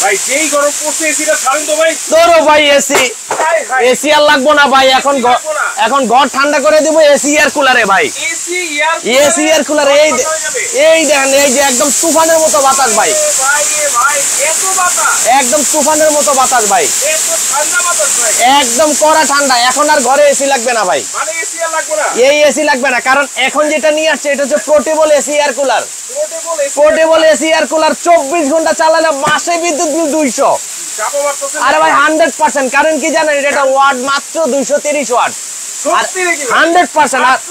ভাই যেই গরম পড়ছে এসিটা ছাড়েন তো ভাই। তোরও ভাই এসি আর লাগবো না ভাই, এখন ঘর ঠান্ডা করে দিব এসি এয়ার কুলারে ভাই। এসি এয়ার কুলার এই দেখেন, এই যে একদম তুফানের মতো বাতাস ভাই, একদম তুফানের মতো বাতাস ভাই, একদম কড়া ঠান্ডা। এখন আর ঘরে এসি লাগবে না ভাই, এই এসি লাগবে না, কারণ এখন যেটা নিয়ে আসছে এটা হচ্ছে portable AC air cooler. Portable AC air cooler 24 ঘন্টা চালালে মাসে বিদ্যুৎ বিল 200। আরে ভাই 100%, কারণ কি জানেন এটা ওয়াট মাত্র 230 ওয়াট, 100%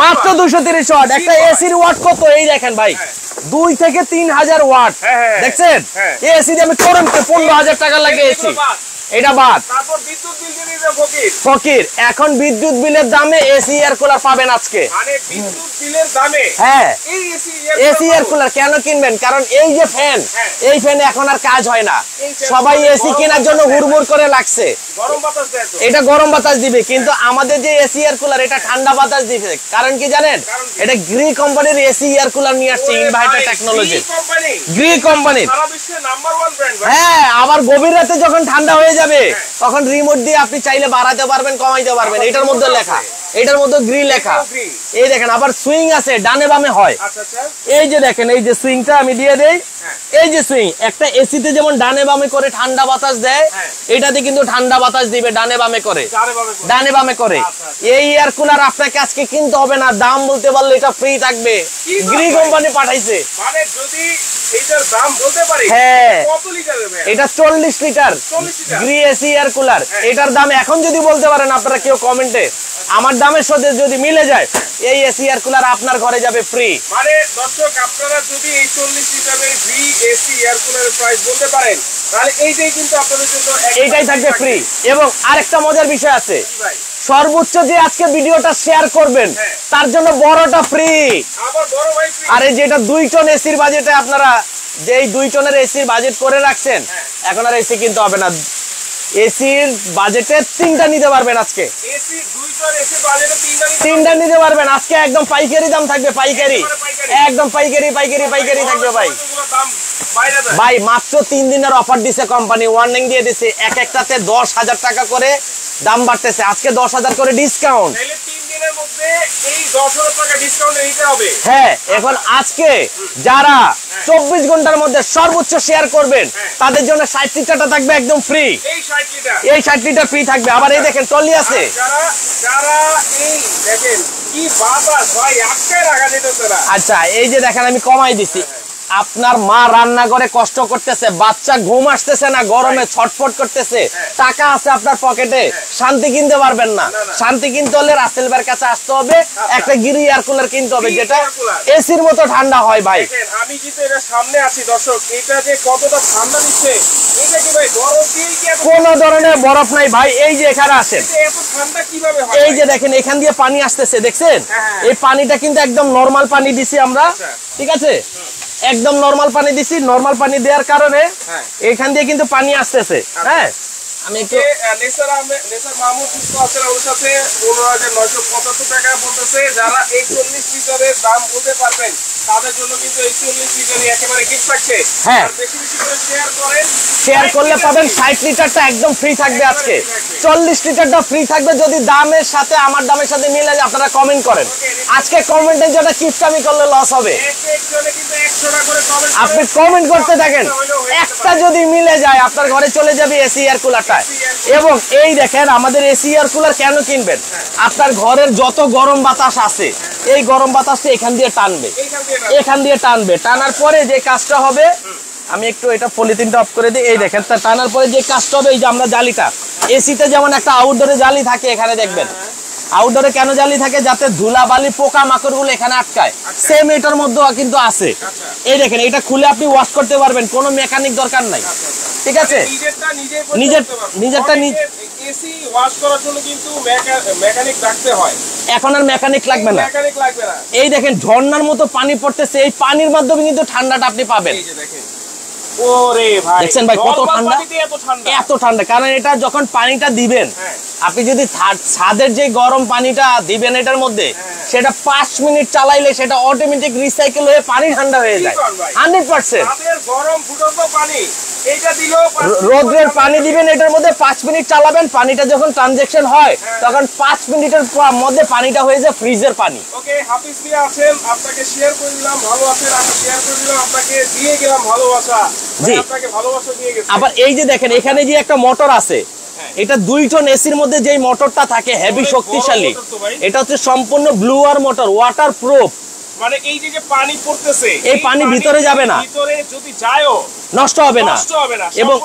মাত্র 230 ওয়াট। একটা এসির ওয়াট কত এই দেখেন ভাই, 2 থেকে 3000 ওয়াট। দেখছেন এসি দিয়ে আমি করতে 15000 টাকা লাগে এসি, এটা বাদ। তারপর বিদ্যুৎ বিল দিয়ে দিবে ফকির। এখন বিদ্যুৎ বিলের দামে এসি এয়ার কুলার পাবেন আজকে, মানে বিদ্যুৎ বিলের দামে। হ্যাঁ, এই এসি এয়ার কুলার কেন কিনবেন? কারণ এই যে ফ্যান, এই ফ্যানে এখন আর কাজ হয় না, সবাই এসি কেনার জন্য হুড়মুড় করে লাগছে। গরম বাতাস দেয়, এটা গরম বাতাস দিবে, কিন্তু আমাদের যে এসি এয়ার কুলার এটা ঠান্ডা বাতাস দিবে। কারণ কি জানেন, এটা গ্রি কোম্পানির এসি এয়ার কুলার নিয়ে আসছে, ইনভার্টার টেকনোলজি, গ্রি কোম্পানির, সারা বিশ্বের নাম্বার 1 ব্র্যান্ড। হ্যাঁ, আবার গভীর রাতে যখন ঠান্ডা হয়ে যাবে তখন রিমোট দিয়ে আপনি চাইলে বাড়াতে পারবেন, কমাইতে পারবেন। এটার মধ্যে লেখা, এটার মধ্যে গ্রি লেখা। এই দেখেন আবার সুইং আছে, ডানে বামে হয়। এই যে দেখেন, এই যে সুইংটা আমি দিয়ে দেই, এই যে সুইং, একটা এসিতে যেমন ডানে বামে করে ঠান্ডা বাতাস দেয়, এটাতে কিন্তু ঠান্ডা বাতাস দিবে ডানে বামে করে, ডানে বামে করে। এই এয়ার কুলার আপনাকে আজকে কিনতে হবে না, দাম বলতে পারলে এটা ফ্রি থাকবে, গ্রি কোম্পানি পাঠাইছে। মানে যদি এটার দাম বলতে পারি, হ্যাঁ কত লিটারের ভাই? এটা 40 litre Gree AC air cooler. এটার দাম এখন যদি বলতে পারেন আপনারা কেউ কমেন্টে, আমার দামের সাথে যদি মিলে যায়, এই এসি এয়ার কুলার আপনার ঘরে যাবে ফ্রি। মানে দর্শক আপনারা যদি এই 40 লিটারের গ্রি এসি এয়ার কুলারের প্রাইস বলতে পারেন, তাহলে এইটাই কিন্তু আপনাদের জন্য এইটাই থাকবে ফ্রি। এবং আরেকটা মজার বিষয় আছে, সর্বোচ্চ যে আজকে ভিডিওটা শেয়ার করবেন তার জন্য বড়টা ফ্রি। আবার বড় ভাই ফ্রি। আরে যেটা 2 টন এসির বাজেটে আপনারা যে এই 2 টনের এসির বাজেট করে রাখছেন, এখন আর এসি কিনতে হবে না, এসির বাজেটে 3টা নিতে পারবেন আজকে। এসি 2 টন এসি বাজেটে 3টা নিতে পারবেন আজকে, একদম পাইকারি দাম থাকবে, পাইকারি, একদম পাইকারি থাকবে ভাই। ভাই মাত্র 3 দিনের অফার দিছে কোম্পানি, ওয়ার্নিং দিয়ে দিছে, এক একটাতে 10,000 টাকা করে দাম বাড়তেছে, আজকে 10,000 করে ডিসকাউন্ট। তাহলে 3 দিনের মধ্যে এই 10,000 টাকা ডিসকাউন্ট নিতে হবে। হ্যাঁ, এখন আজকে যারা 24 ঘন্টার মধ্যে সর্বোচ্চ শেয়ার করবেন তাদের জন্য 60 লিটারটা থাকবে একদম ফ্রি। এই 60 লিটার ফ্রি থাকবে। আবার এই দেখেন টলি আছে, যারা এই দেখেন কি বাতাস ভাই, আটকায় রাখা যেতেছে না। আচ্ছা, এই যে দেখেন আমি কমাই দিছি, আপনার মা রান্না করে কষ্ট করতেছে, বাচ্চা ঘুম আসতেছে না, গরমে ছটফট করতেছে, টাকা আছে আপনার পকেটে, শান্তি কিনতে পারবেন না। শান্তি কিনতে হলে রাসেল ভাইয়ের কাছে আসতে হবে, একটা গ্রি এয়ার কুলার কিনতে হবে যেটা এসির মতো ঠান্ডা হয় ভাই। আমি কিন্তু এটা সামনে আছি দর্শক, এটা যে কতটা ঠান্ডা দিচ্ছে, এটা কি ভাই বরফ দিয়ে কি? কোন ধরনের বরফ নাই ভাই, এই যে এখানে আসেন, এত ঠান্ডা কিভাবে হয়? এই যে দেখেন এখান দিয়ে পানি আসতেছে, দেখছেন? এই পানিটা কিন্তু একদম নরমাল পানি দিছি আমরা, ঠিক আছে? একদম নরমাল পানি দিছি, নরমাল পানি দেওয়ার কারণে এখান দিয়ে কিন্তু পানি আসতেছে। হ্যাঁ, আমি একটু নেসার মাহমুদ সুস্থ আছেন, ওর সাথে 15,975 টাকা বলতেছে। যারা এই 40 লিটারের দাম বলতে পারবেন তাদের জন্য কিন্তু এই 40 লিটারই একেবারে গিফট থাকছে। হ্যাঁ, বেশি বেশি করে শেয়ার করেন, শেয়ার করলে পাবেন 60 লিটারটা একদম ফ্রি থাকবে আজকে, 40 লিটারটা ফ্রি থাকবে যদি দামের সাথে আমার দামের সাথে মিলে যায়। আপনারা কমেন্ট করেন, আজকে কমেন্টে যেটা কিপটামি করলে লস হবে। আপনি কমেন্ট করতে থাকেন, একটা যদি মিলে যায় আপনার ঘরে চলে যাবে এসি এয়ার কুলারটা। এবং এই দেখেন আমাদের এসি এয়ার কুলার কেন কিনবেন, আপনার ঘরের যত গরম বাতাস আছে এই গরম বাতাসটা এখান দিয়ে টানবে, এখান দিয়ে টানবে, টানার পরে যে কাজটা হবে, আমি একটু এটা পলিথিনটা অফ করে দিই। এই দেখেন টানার পরে যে কাজটা হবে, এই যে আমরা জালিটা, এসিতে যেমন একটা আউটডোরে জালি থাকে, এখানে দেখবেন আউটডোরে কেন জালি থাকে, যাতে ধুলা বালি পোকা মাকড় গুলো এখানে আটকায়, সেম এটার মধ্যেও কিন্তু আছে। এই দেখেন এটা খুলে আপনি ওয়াশ করতে পারবেন, কোনো মেকানিক দরকার নাই, ঠিক আছে? নিজেরটা এসি ওয়াশ করার জন্য কিন্তু মেকানিক রাখতে হয়, এখন আর মেকানিক লাগবে না। এই দেখেন ঝর্ণার মতো পানি পড়তেছে, এই পানির মাধ্যমে কিন্তু ঠান্ডাটা আপনি পাবেন। ওরে ভাই, দেখছেন ভাই কত ঠান্ডা, এত ঠান্ডা। কারণ এটা যখন পানিটা দিবেন, আপনি যদি ছাদের যে গরম পানিটা দিবেন এটার মধ্যে, সেটা 5 মিনিট চালাইলে সেটা অটোমেটিক রিসাইকেল হয়ে পানি ঠান্ডা হয়ে যায় 100%। গরম ফুটন্ত পানি এইটা দিলেও রোদ্রের পানি দিবেন, এটার মধ্যে 5 মিনিট চালাবেন, পানিটা যখন ট্রানজাকশন হয় তখন 5 মিনিটের মধ্যে পানিটা হয়ে যায় ফ্রিজের পানি। ওকে, হাফিজ ভাই আছেন, আপনাকে শেয়ার করে দিলাম, ভালো আছেন, আমি শেয়ার করে দিলাম, আপনাকে দিয়ে গেলাম ভালোবাসা। জি, আপনাকে ভালোবাসা দিয়ে গেছি। আবার এই যে দেখেন এখানে যে একটা মোটর আছে, এটা 2 টন এসির মধ্যে যেই মোটরটা থাকে হেভি শক্তিশালী, এটা হচ্ছে সম্পূর্ণ ব্লু ওয়ার মোটর, ওয়াটার প্রুফ। মানে এই যে পানি পড়তেছে, এই পানি ভিতরে যাবে না, ভিতরে যদি যায়ও নষ্ট হবে না, এবং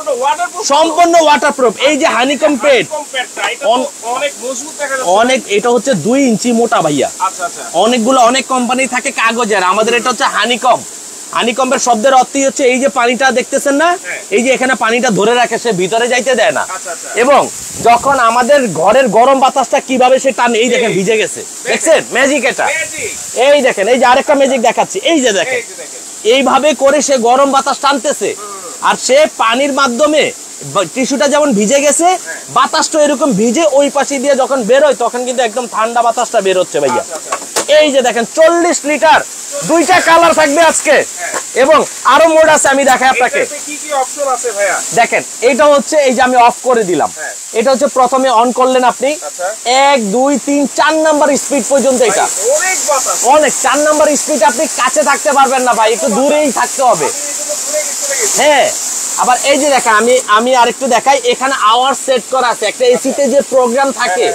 সম্পূর্ণ ওয়াটারপ্রুফ। এই যে হানিকম প্যাড, অনেক মজবুত দেখা যাচ্ছে, অনেক, এটা হচ্ছে 2 ইঞ্চি মোটা ভাইয়া। আচ্ছা আচ্ছা, অনেকগুলো অনেক কোম্পানি থাকে কাগজের, আমাদের এটা হচ্ছে হানিকম। হানিকম্বের শব্দের অর্থই হচ্ছে এই যে পানিটা দেখতেছেন না, এই যে এখানে পানিটা ধরে রাখে, সে ভিতরে যাইতে দেয় না। এবং যখন আমাদের ঘরের গরম বাতাসটা কিভাবে সে টানে, এই দেখেন ভিজে গেছে, দেখছেন ম্যাজিক এটা। এই দেখেন, এই যে আরেকটা ম্যাজিক দেখাচ্ছি, এই যে দেখেন এইভাবে করে সে গরম বাতাস টানতেছে, আর সে পানির মাধ্যমে টিস্যুটা যেমন ভিজে গেছে, বাতাসটা এরকম ভিজে ওই পাশে দিয়ে যখন বের হয় তখন কিন্তু একদম ঠান্ডা বাতাসটা বের হচ্ছে ভাইয়া। এই যে দেখেন 40 লিটার, 2টা কালার থাকবে আজকে, এবং আরো মোড আছে, আমি দেখাই আপনাকে। কি কি অপশন আছে ভাইয়া? দেখেন এটা হচ্ছে, এই যে আমি অফ করে দিলাম, এটা হচ্ছে প্রথমে অন করলেন আপনি, 1 2 3 4 নাম্বার স্পিড পর্যন্ত, এটা অনেক বাতাস, অনেক। 4 নাম্বার স্পিড আপনি কাছে থাকতে পারবেন না ভাই, একটু দূরেই থাকতে হবে। হ্যাঁ, আবার এই যে দেখেন আমি আরেকটু দেখাই, এখানে আওয়ার সেট করা আছে, একটা এসিতে যে প্রোগ্রাম থাকে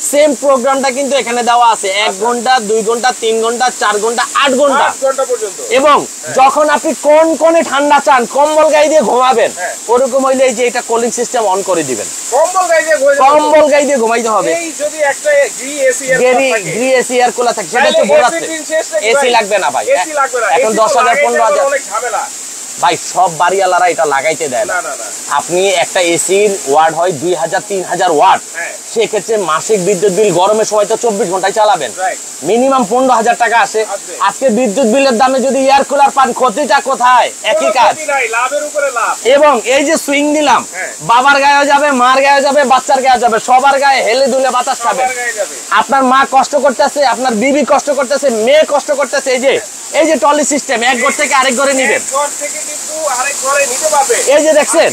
সেম প্রোগ্রামটা কিন্তু এখানে দেওয়া আছে, 1 ঘন্টা 2 ঘন্টা 3 ঘন্টা 4 ঘন্টা 8 ঘন্টা পর্যন্ত। এবং যখন আপনি কোন কোণে ঠান্ডা চান, কম্বল গায়ে দিয়ে ঘুমাবেন, ওরকম হইলে এই যে এটা কুলিং সিস্টেম অন করে দিবেন, কম্বল গায়ে দিয়ে ঘুমাইতে হবে। এই যদি একটা গ্রি এসি এয়ার কুলার থাকে, সেটা হচ্ছে বোরাতে এসি লাগবে না ভাই, এসি লাগবে না, এখন 10,000 15,000 অনেক ঝামেলা ভাই, সব বাড়িওয়ালারা এটা লাগাইতে দেয় না। আপনি একটা এসির ওয়াট হয় 2000 3000 ওয়াট, সেক্ষেত্রে মাসিক বিদ্যুৎ বিল গরমের সময় তো 24 ঘন্টায় চালাবেন, মিনিমাম 15,000 টাকা আসে। আজকে বিদ্যুৎ বিলের দামে যদি এয়ার কুলার পান, ক্ষতিটা কোথায়? একই কাজ, লাভের উপরে লাভ। এবং এই যে সুইং দিলাম, বাবার গায়ে যাবে, মার গায়ে যাবে, বাচ্চার গায়ে যাবে, সবার গায়ে হেলে দুলে বাতাস খাবে। আপনার মা কষ্ট করতেছে, আপনার বিবি কষ্ট করতেছে, মেয়ে কষ্ট করতেছে, এই যে টলি সিস্টেম, এক ঘর থেকে আরেক ঘরে নিবেন, এই যে দেখছেন,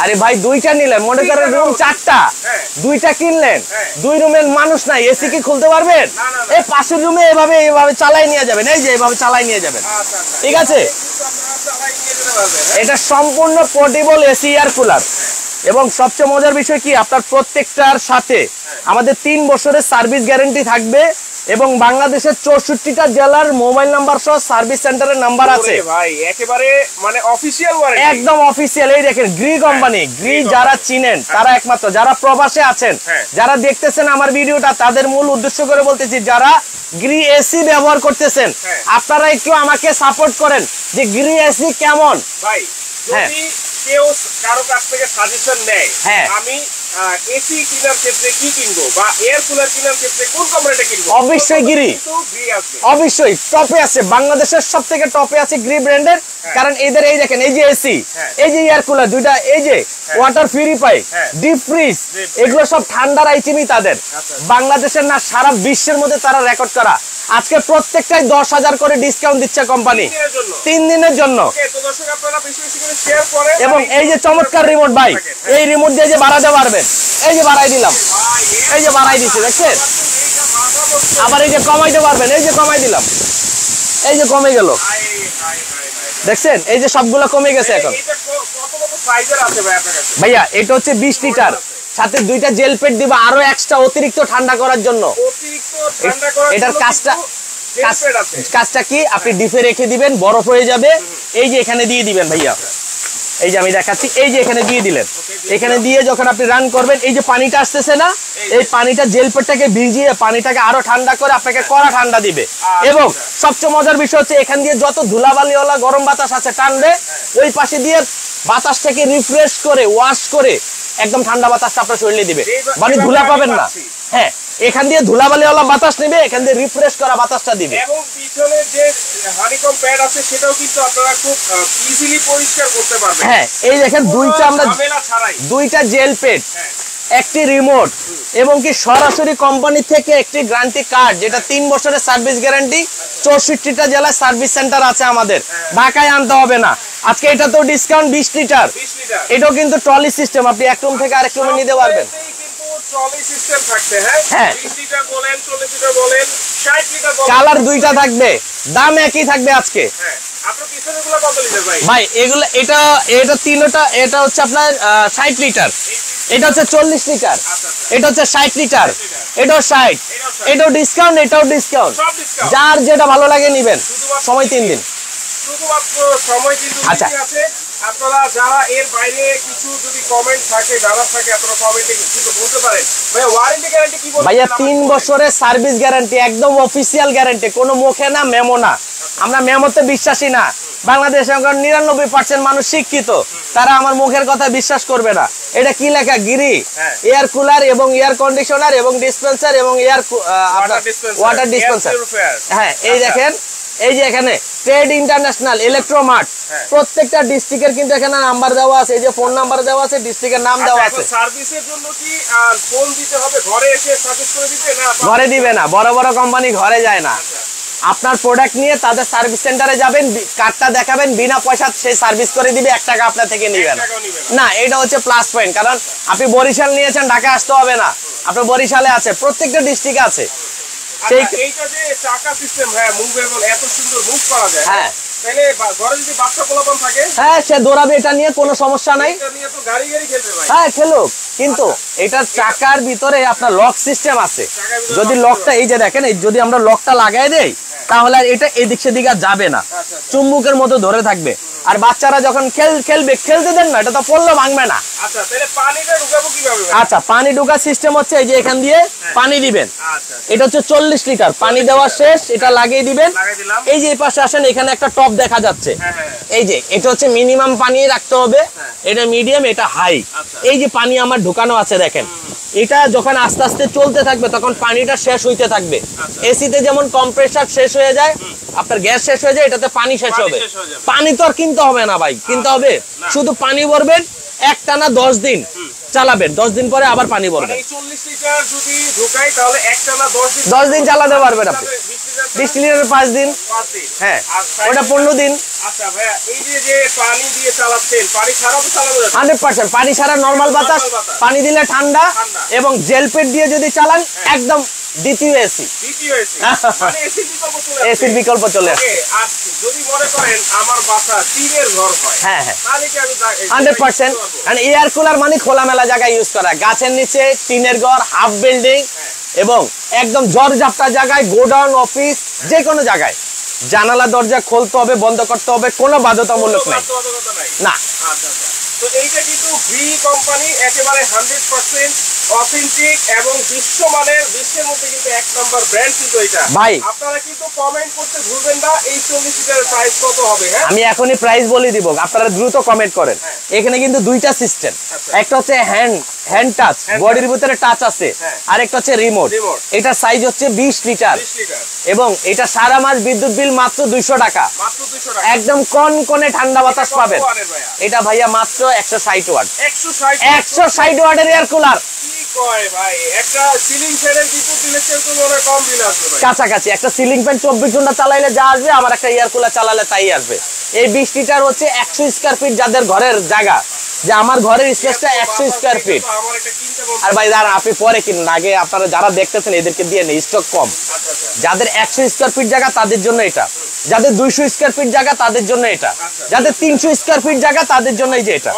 আরে ভাই 2টা নিলেন, মনে করেন রুম 4টা, 2টা কিনলেন, 2 রুমের মানুষ নাই, এসি কি খুলতে পারবেন? এই পাশের রুমে এভাবে চালাই নিয়ে যাবেন, এই যে এভাবে চালাই নিয়ে যাবেন, ঠিক আছে? এটা সম্পূর্ণ পোর্টেবল এসি এয়ার কুলার, এবং সবচেয়ে মজার বিষয় কি, আপনার প্রত্যেকটার সাথে আমাদের 3 বছরের সার্ভিস গ্যারান্টি থাকবে, এবং বাংলাদেশের 64টা জেলার মোবাইল নাম্বার সহ সার্ভিস সেন্টারের নাম্বার আছে ভাই, একেবারে মানে অফিশিয়াল ওয়ারেন্টি, একদম অফিশিয়াল। এই দেখেন গ্রি কোম্পানি, গ্রি যারা চিনেন তারা একমাত্র, যারা প্রবাসে আছেন, যারা দেখতেছেন আমার ভিডিওটা, তাদের মূল উদ্দেশ্য করে বলতেছি, যারা গ্রি এসি ব্যবহার করতেছেন, আপনারা একটু আমাকে সাপোর্ট করেন যে গ্রি এসি কেমন ভাই। যদি কেউ কারো কাছ থেকে সাজেশন নেয়, আমি এসি কেনার ক্ষেত্রে কি কিনবো বা এয়ার কুলার কেনার ক্ষেত্রে কোন কোম্পানিটা কিনবো, অবশ্যই গ্রি, অবশ্যই টপে আছে, বাংলাদেশের সবথেকে টপে আছে গ্রি ব্র্যান্ডের। কারণ এদের এই দেখেন, এই যে এসি, এই যে এয়ার কুলার দুইটা, এই যে ওয়াটার পিউরিফাই, ডিপ ফ্রিজ, এগুলো সব ঠান্ডার আইটেমই তাদের, বাংলাদেশের না সারা বিশ্বের মধ্যে তারা রেকর্ড করা। আজকে প্রত্যেকটাই 10,000 করে ডিসকাউন্ট দিচ্ছে কোম্পানি 3 দিনের জন্য। এবং এই যে চমৎকার রিমোট ভাই, এই রিমোট দিয়ে যে বাড়াতে পারবেন, এই যে বাড়াই দিলাম, এই যে বাড়াই দিচ্ছি, দেখছেন? আবার এই যে কমাইতে পারবেন, এই যে কমাই দিলাম, এই যে কমে গেল, দেখছেন? এই যে সবগুলো কমে গেছে এখন ভাইয়া। এটা হচ্ছে 20 লিটার, সাথে 2টা জেল পেট দিবা আরো এক্সট্রা অতিরিক্ত ঠান্ডা করার জন্য। এটার কাজটা কি, আপনি ডিপে রেখে দিবেন, বরফ হয়ে যাবে, এই যে এখানে দিয়ে দিবেন ভাইয়া, এই যে আমি দেখাচ্ছি, এই যে এখানে দিয়ে দিলেন, এখানে দিয়ে যখন আপনি রান করবেন, এই যে পানিটা আসতেছে না, এই পানিটা জেল পেটটাকে ভিজিয়ে পানিটাকে আরো ঠান্ডা করে আপনাকে কড়া ঠান্ডা দিবে। এবং সবচেয়ে মজার বিষয় হচ্ছে, এখান দিয়ে যত ধুলাবালিওয়ালা গরম বাতাস আছে টানবে, ওই পাশে দিয়ে বাতাসটাকে রিফ্রেশ করে, ওয়াশ করে একদম ঠান্ডা বাতাসটা আপনার শরীরে দিবে, মানে ধুলা পাবেন না। হ্যাঁ, এখান দিয়ে ধুলাবালিওয়ালা বাতাস নেবে, এখান দিয়ে রিফ্রেশ করা বাতাসটা দিবে। এবং পিছনে যে হানিকম প্যাড আছে সেটাও কিন্তু আপনারা খুব ইজিলি পরিষ্কার করতে পারবেন। হ্যাঁ, এই দেখেন 2টা আমরা 2টা জেল পেড, একটি রিমোট এবং কি সরাসরি কোম্পানি থেকে একটি গ্যারান্টি কার্ড, যেটা 3 বছরের সার্ভিস গ্যারান্টি। 64টা জেলায় সার্ভিস সেন্টার আছে আমাদের, ঢাকায় আনতে হবে না। আজকে এটা তো ডিসকাউন্ট 20 লিটার, এটাও কিন্তু ট্রলি সিস্টেম, আপনি এক রুম থেকে আরেক রুমে নিতে পারবেন। হ্যাঁ, কালার দুইটা থাকবে, দাম একই থাকবে আজকে ভাই। এগুলো এটা তিনটা, এটা হচ্ছে আপনার 60 লিটার, এটা হচ্ছে 40 লিটার, এটা হচ্ছে 60 লিটার, এটাও 60, এটাও ডিসকাউন্ট, এটাও ডিসকাউন্ট। যার যেটা ভালো লাগে নিবেন, সময় 3 দিন। আচ্ছা, আপনারা যারা এর বাইরে কিছু যদি কমেন্ট থাকে, জানার থাকে, আপনারা কমেন্টে কিছু বলতে পারেন। ভাইয়া ওয়ারেন্টি গ্যারান্টি কি বলছেন? ভাইয়া 3 বছরের সার্ভিস গ্যারান্টি, একদম অফিশিয়াল গ্যারান্টি, কোনো মুখে না, মেমো না। আমরা মেমোতে বিশ্বাসী না। বাংলাদেশে 99% মানুষ শিক্ষিত, তারা আমার মুখের কথা বিশ্বাস করবে না। এটা কি লেখা? গিরি এয়ার কুলার এবং এয়ার কন্ডিশনার এবং ডিসপেন্সার এবং এয়ার ওয়াটার ডিসপেন্সার। হ্যাঁ, এই দেখেন, এই যে এখানে ট্রেড ইন্টারন্যাশনাল ইলেকট্রোমার্ট, প্রত্যেকটা ডিস্ট্রিক্টের কিন্তু এখানে নাম্বার দেওয়া আছে, এই যে ফোন নাম্বার দেওয়া আছে, ডিস্ট্রিক্টের নাম দেওয়া আছে। সার্ভিসের জন্য কি ফোন দিতে হবে? ঘরে এসে সার্ভিস করে দিতে না? ঘরে দিবে না, বড় বড় কোম্পানি ঘরে যায় না। আপনার প্রোডাক্ট নিয়ে তাদের সার্ভিস সেন্টারে যাবেন, কার্ডটা দেখাবেন, বিনা পয়সা সেই সার্ভিস করে দিবে, 1 টাকা আপনার থেকে নিবে না। এটা হচ্ছে প্লাস পয়েন্ট, কারণ আপনি বরিশাল নিয়েছেন, ঢাকা আসতে হবে না, আপনার বরিশালে আছে, প্রত্যেকটা ডিস্ট্রিক্টে আছে। এইটা যে চাকা সিস্টেম, হ্যাঁ, মুভেবল, এত সুন্দর মুভ করা যায়। হ্যাঁ, তাহলে ঘরে যদি বাচ্চা পোলাপান থাকে, হ্যাঁ, সে দৌড়াবে, এটা নিয়ে কোনো সমস্যা নাই। এটা নিয়ে তো গাড়ি খেলবে ভাই। হ্যাঁ, খেলুক, কিন্তু এটার চাকার ভিতরে আপনার লক সিস্টেম আছে। যদি লকটা, এই যে দেখেন, যদি আমরা লকটা লাগাই দেই, তাহলে আর এটা এদিক সেদিক আর যাবে না, চুম্বকের মতো ধরে থাকবে। আর বাচ্চারা যখন খেলবে, খেলতে দেন না, এটা তো পড়লে ভাঙবে না। আচ্ছা, তাহলে পানিটা ঢুকাবো কিভাবে? আচ্ছা, পানি ঢোকার সিস্টেম হচ্ছে এই যে এখান দিয়ে পানি দিবেন। এটা হচ্ছে 40 লিটার, পানি দেওয়া শেষ, এটা লাগিয়ে দিবেন। এই যে এই পাশে আসেন, এখানে একটা টপ দেখা যাচ্ছে, এই যে এটা হচ্ছে মিনিমাম পানি রাখতে হবে, এটা মিডিয়াম, এটা হাই। এই যে পানি আমার ঢুকানো আছে দেখেন, এটা যখন আস্তে আস্তে চলতে থাকবে তখন পানিটা শেষ হইতে থাকবে। এসিতে যেমন কম্প্রেসার শেষ হয়ে যায়, আপনার গ্যাস শেষ হয়ে যায়, এটাতে পানি শেষ হবে। পানি তো আর কিনতে হবে না ভাই, কিনতে হবে, শুধু পানি ভরবেন, একটানা 10 দিন চালাবেন, 10 দিন পরে আবার পানি ভরবেন। 40 লিটার যদি ঢুকাই তাহলে একটানা 10 দিন চালাতে পারবেন আপনি। 20 লিটার 5 দিন, হ্যাঁ, ওটা 15 দিন। আচ্ছা ভাইয়া, এই যে পানি দিয়ে চালাচ্ছেন, পানি ছাড়াও তো চালানো যাবে? 100% পানি ছাড়া নরমাল বাতাস, পানি দিলে ঠান্ডা, এবং জেল পেট দিয়ে যদি চালান একদম দ্বিতীয় এসি, মানে এসির বিকল্প চলে আসে। আর যদি মনে করেন আমার বাসা টিনের ঘর হয়, হ্যাঁ, হ্যাঁ, তাহলে কি আমি 100%। কারণ এয়ার কুলার মানে খোলামেলা জায়গায় ইউজ করা, গাছের নিচে, টিনের ঘর, হাফ বিল্ডিং, এবং একদম ঝড়ঝাপটা জায়গায়, গোডাউন, অফিস, যে কোনো জায়গায় জানালা দরজা খুলতে হবে, বন্ধ করতে হবে, কোনো বাধ্যতামূলক নাই না। তো এইটা কিন্তু ভি কোম্পানি, একেবারে 100% অথেন্টিক এবং বিশ্বমানের, বিশ্বের মধ্যে কিন্তু 1 নম্বর ব্র্যান্ড কিন্তু এটা ভাই। আপনারা কিন্তু কমেন্ট করতে ভুলবেন না, এই 40 লিটারের প্রাইস কত হবে। হ্যাঁ, আমি এখনই প্রাইস বলে দিব, আপনারা দ্রুত কমেন্ট করেন। এখানে কিন্তু দুইটা সিস্টেম, একটা হচ্ছে হ্যান্ড টাচ, বডির ভিতরে টাচ আছে, আর একটা হচ্ছে রিমোট। এটার সাইজ হচ্ছে 20 লিটার, এবং এটা সারা মাস বিদ্যুৎ বিল মাত্র 200 টাকা, একদম কনকনে ঠান্ডা বাতাস পাবেন। এটা ভাইয়া মাত্র 160 ওয়াট, 160 ওয়াটের এয়ার কুলার। কাছাকাছি একটা সিলিং ফ্যান 24 ঘন্টা চালাইলে যা আসবে, আমার একটা এয়ার কুলার চালালে তাই আসবে। এই 20 লিটার হচ্ছে 100 স্কয়ার ফিট, যাদের ঘরের জায়গা, যে আমার ঘরের স্পেসটা 100 স্কয়ার ফিট। আর ভাই দাঁড়ান, আপনি পরে কিনুন, আগে আপনারা যারা দেখতেছেন এদেরকে দিয়ে নেই, স্টক কম। যাদের 100 স্কয়ার ফিট জায়গা তাদের জন্য এটা, যাদের 200 স্কয়ার ফিট জায়গা তাদের জন্য এটা, যাদের 300 স্কয়ার ফিট জায়গা তাদের জন্য এই যে এটা।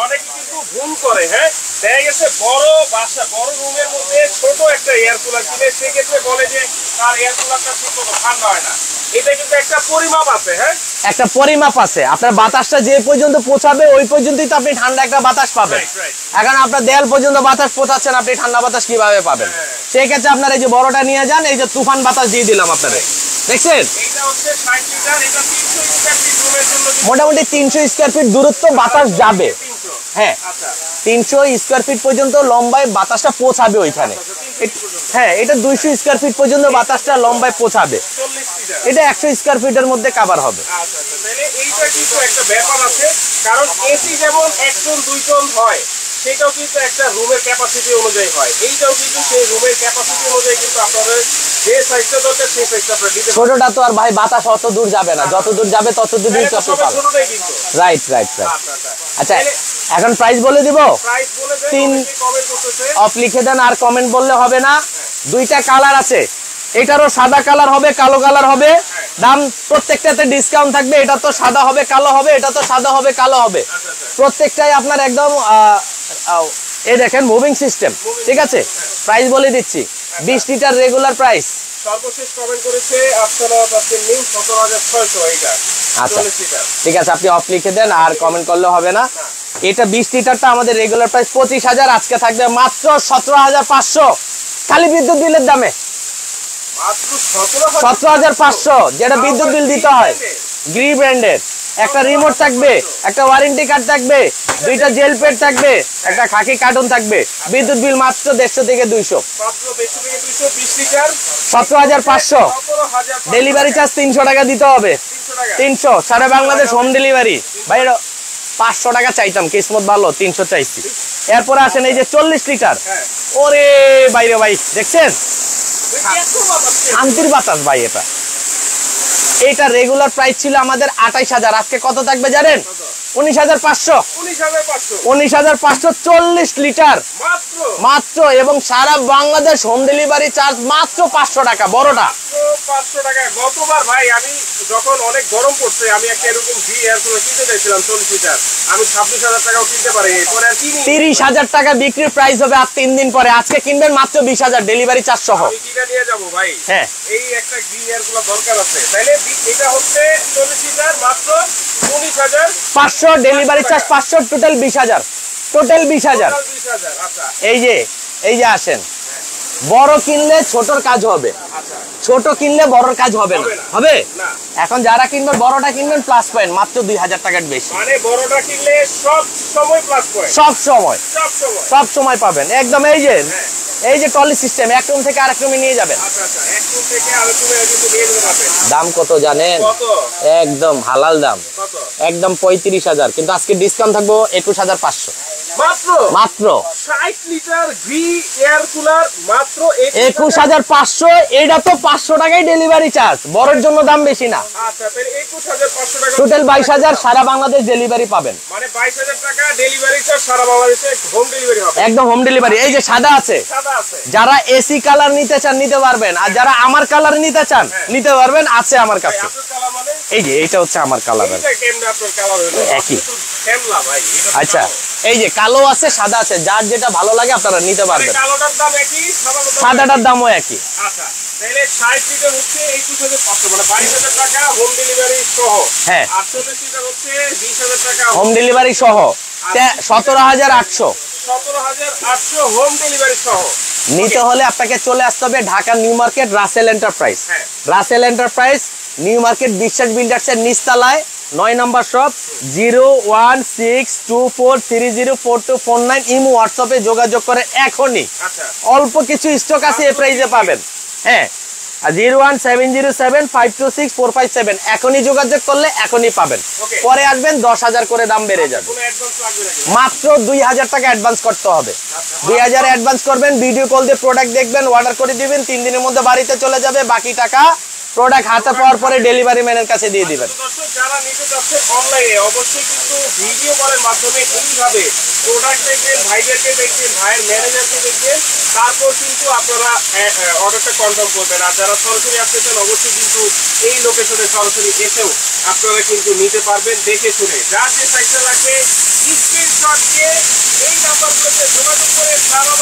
ভুল করে, হ্যাঁ, দেখা গেছে বড় বাসা, বড় রুমের মধ্যে ছোট একটা এয়ার কুলার কিনে সেক্ষেত্রে বলে যে তার এয়ার কুলারটা ঠিক মতো ঠান্ডা হয় না। এটা কিন্তু একটা পরিমাপ আছে, হ্যাঁ, একটা পরিমাপ আছে। আপনার বাতাসটা যে পর্যন্ত পৌঁছাবে ওই পর্যন্তই তো আপনি ঠান্ডা একটা বাতাস পাবেন। এখন আপনার দেয়াল পর্যন্ত বাতাস পৌঁছাচ্ছেন, আপনি ঠান্ডা বাতাস কিভাবে পাবেন? সেই ক্ষেত্রে আপনার এই যে বড়টা নিয়ে যান, এই যে তুফান বাতাস দিয়ে দিলাম আপনাদের, দেখছেন? এটা হচ্ছে 60 লিটার, এটা 300 স্কয়ার ফিট রুমের জন্য মোটামুটি 300 স্কয়ার ফিট দূরত্ব বাতাস যাবে। হ্যাঁ, 300 স্কয়ার ফিট পর্যন্ত লম্বায় বাতাসটা পৌঁছাবে ওইখানে। হ্যাঁ, এটা 200 স্কয়ার ফিট পর্যন্ত বাতাসটা লম্বায় পৌঁছাবে, এটা 100 স্কয়ার ফিটের মধ্যে কভার হবে। তাহলে এইটা কিন্তু একটা ব্যাপার আছে, কারণ এসি যেমন 1 টন 2 টন হয়, সেটাও কিন্তু একটা রুমের ক্যাপাসিটি অনুযায়ী হয়। এইটাও কিন্তু সেই রুমের ক্যাপাসিটি অনুযায়ী কিন্তু আপনাদের যে সাইজটা দরকার সেই সাইজটা আপনারা দিতে পারবেন। ছোটটা তো আর ভাই বাতাস অত দূর যাবে না, যত দূর যাবে তত দূরই চপে পাবে। ছোটটাই কিন্তু রাইট রাইট রাইট। আচ্ছা এখন প্রাইস বলে দিব। প্রাইস বলে দেন, 3 কমেন্ট করতেছে অফ লিখে দেন, আর কমেন্ট বললে হবে না। দুইটা কালার আছে, এটারও সাদা কালার হবে, কালো কালার হবে। দাম প্রত্যেকটাতে ডিসকাউন্ট থাকবে। এটা তো সাদা হবে কালো হবে, এটা তো সাদা হবে কালো হবে। প্রত্যেকটাই আপনার একদম এই দেখেন মুভিং সিস্টেম, ঠিক আছে। প্রাইস বলে দিচ্ছি, 20 লিটার রেগুলার প্রাইস। সর্বশেষ কমেন্ট করেছে আপনারা পাচ্ছেন নিউ 17600 এইটা। আচ্ছা 40 লিটার। ঠিক আছে, আপনি অফ লিখে দেন, আর কমেন্ট করলে হবে না। এটা 20 লিটারটা আমাদের রেগুলার প্রাইস 25,000, আজকে থাকবে মাত্র 17,500 খালি বিদ্যুৎ বিলের দামে। মাত্র 17,500, যেটা বিদ্যুৎ বিল দিতে হয়। গ্রি ব্র্যান্ডের একটা রিমোট থাকবে, একটা ওয়ারেন্টি কার্ড থাকবে, দুইটা জেল পেড থাকবে, একটা খাকি কার্টুন থাকবে। বিদ্যুৎ বিল মাত্র 150 থেকে 200। মাত্র 150 থেকে 200 20 লিটার 17,500। 17,500 ডেলিভারি চার্জ 300 টাকা দিতে হবে। 300 টাকা। 300 সারা বাংলাদেশ হোম ডেলিভারি। ভাই 500 টাকা চাইতাম, কিসমত ভালো 300 চাইছি। এরপরে আসেন এই যে 40 লিটার। হ্যাঁ। ওরে বাইরে ভাই দেখছেন এত বাতাস। শান্তির বাতাস ভাই। এটা রেগুলার প্রাইস ছিল আমাদের 28,000, আজকে কত থাকবে জানেন? 19,500। 19,500 19,500 40 লিটার মাত্র মাত্র, এবং সারা বাংলাদেশ হোম ডেলিভারি চার্জ মাত্র 500 টাকা বড়টা। 500 টাকা। গতবার ভাই আমি যখন অনেক গরম পড়ছে আমি একটা এরকম ভি এয়ার কুলার কিনতে চাইছিলাম 40 লিটার, আমি 26,000 টাকাও কিনতে পারি। এরপরে আর কিনি 30,000 টাকা বিক্রির প্রাইস হবে আর 3 দিন পরে। আজকে কিনবেন মাত্র 20,000 ডেলিভারি চার্জ সহ। আমি কিনা নিয়ে যাব ভাই। হ্যাঁ এই একটা ভি এয়ার কুলার দরকার আছে। তাইলে এটা হচ্ছে 40 লিটার মাত্র 19,500 ডেলিভারি চার্জ 500, টোটাল 20,000। টোটাল 20,000। 20,000। আচ্ছা এই যে আসেন, বড় কিনলে ছোটর কাজ হবে, আচ্ছা ছোট কিনলে বড়র কাজ হবে না। হবে না। এখন যারা কিনবেন বড়টা কিনবেন প্লাস পয়েন্ট মাত্র 2,000 টাকার বেশি। মানে বড়টা কিনলে সব সময় প্লাস পয়েন্ট। সব সময় সব সময় পাবেন একদম। এই যে টলি সিস্টেম, এক রুম থেকে আরেক রুমে নিয়ে যাবেন। আচ্ছা আচ্ছা, এক রুম থেকে আরেক রুমে কিন্তু নিয়ে যেতে পারবেন। দাম কত জানেন? কত? একদম হালাল দাম, কত? একদম 35,000, কিন্তু আজকে ডিসকাউন্ট থাকবো 21,500 মাত্র মাত্র। 60 লিটার ভি এয়ার কুলার মাত্র 21,500। এটা তো 500 টাকাই ডেলিভারি চার্জ, বড়র জন্য দাম বেশি না। আচ্ছা তাহলে 21,500 টাকা। টোটাল 22,000, সারা বাংলাদেশ ডেলিভারি পাবেন। মানে 22,000 টাকা ডেলিভারি চার্জ, সারা বাংলাদেশে হোম ডেলিভারি হবে। একদম হোম ডেলিভারি। এই যে সাদা আছে, সাদা আছে। যারা এসি কালার নিতে চান নিতে পারবেন, আর যারা আমার কালার নিতে চান নিতে পারবেন, আছে আমার ভাই কাছে। আপনার কালার মানে এই যে এটা হচ্ছে আমার কালার। এটা কেমনে আপনার কালার হলো? একই। শ্যামলা ভাই এটা তো আচ্ছা কালো। এই যে কালো আছে, সাদা আছে, যার যেটা ভালো লাগে আপনারা নিতে মানে পারবেন। কালোটার দাম একই, সাদাটার দাম সাদাটার দামও একই। আচ্ছা তাহলে 60 লিটার হচ্ছে 21,500, মানে 22,000 টাকা হোম ডেলিভারি সহ। হ্যাঁ। 48 লিটার হচ্ছে 20,000 টাকা হোম ডেলিভারি সহ 17,800। 17,800 হোম ডেলিভারি সহ। নিতে হলে আপনাকে চলে আসতে হবে Dhaka new market Russel enterprise. হ্যাঁ। রাসেল এন্টারপ্রাইজ নিউ মার্কেট বিশ্বাস বিল্ডার্সের নিচতলায় 9 নম্বর শপ, 016243042449। ইমো হোয়াটসঅ্যাপে যোগাযোগ করে এখনই। আচ্ছা অল্প কিছু স্টক আছে, এই প্রাইসে পাবেন। হ্যাঁ, আর 017075264557 এখনই যোগাযোগ করলে এখনই পাবেন। Okay. পরে আসবেন 10,000 করে দাম বেড়ে যাবে। কোনো অ্যাডভান্স লাগবে নাকি? মাত্র 2,000 টাকা অ্যাডভান্স করতে হবে। 2,000 অ্যাডভান্স করবেন, ভিডিও কল দিয়ে প্রোডাক্ট দেখবেন, অর্ডার করে দিবেন, 3 দিনের মধ্যে বাড়িতে চলে যাবে। বাকি টাকা প্রোডাক্ট হাতে পাওয়ার পরে ডেলিভারি ম্যানের কাছে দিয়ে দিবেন। দর্শক যারা নিতে চাচ্ছেন অনলাইনে অবশ্যই কিন্তু ভিডিও কলের মাধ্যমে এইভাবে প্রোডাক্ট দেখবেন, ভাইদেরকে দেখবেন, ভাইয়ের ম্যানেজারকে দেখবেন, তারপর কিন্তু আপনারা অর্ডারটা কনফার্ম করবেন। আর যারা সরাসরি আসতেছেন অবশ্যই কিন্তু এই লোকেশনে সরাসরি এসেও আপনারা কিন্তু নিতে পারবেন দেখে শুনে। যার যে সাইজটা লাগবে স্ক্রিনশট দিয়ে এই নাম্বারগুলোতে যোগাযোগ করে সারা